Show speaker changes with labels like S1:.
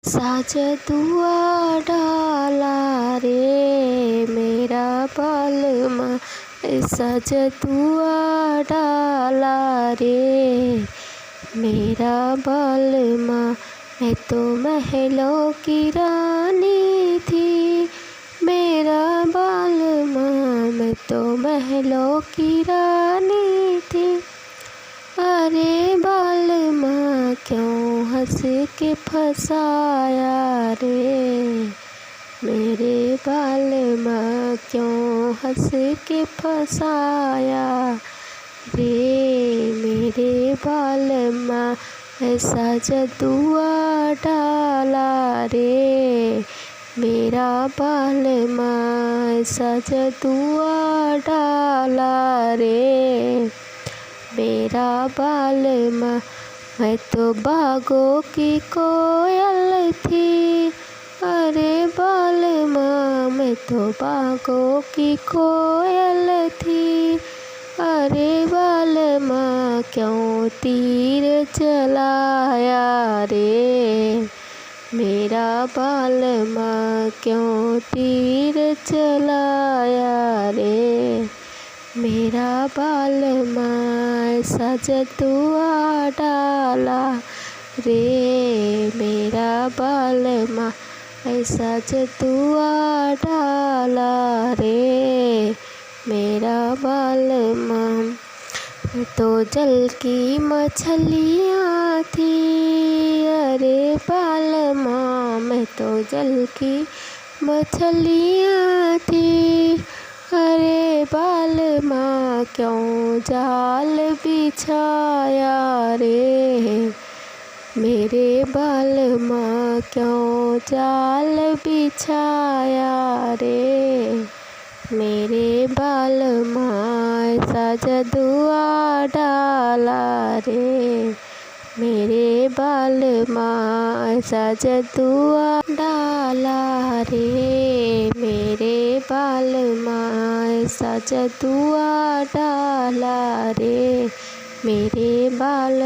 S1: साजदुआ डाला रे मेरा बालमा, साजदुआ डाला रे मेरा बालमा। मैं तो महलों की रानी थी मेरा बालमा, मैं तो महलों की रानी थी। अरे बालमा क्यों हंस के फसाया रे मेरे बालमा, क्यों हंस के फसाया रे मेरे बालमा। ऐसा जदुआ डाला रे मेरा बालमा, ऐसा जदुआ डाला रे मेरा बालमा। मैं तो बागों की कोयल थी अरे बालमा, मैं तो बागों की कोयल थी। अरे बालमा क्यों तीर चलाया रे मेरा बालमा, क्यों तीर चलाया रे मेरा बालमा। ऐसा जदुआ डाला रे मेरा बालमा, ऐसा जदुआ डाला रे मेरा बालमा। तो जल की मछलियाँ थी अरे बालमा, मैं तो जल की मछलियाँ थी। अरे बालमा क्यों जाल बिछाया रे मेरे बालमा, क्यों जाल बिछाया रे मेरे बालमा। ऐसा जदुआ डाला रे मेरे बालमा, ऐसा जदुआ डाला रे मेरे बालमा, ऐसा जदुआ डाला रे मेरे बाल।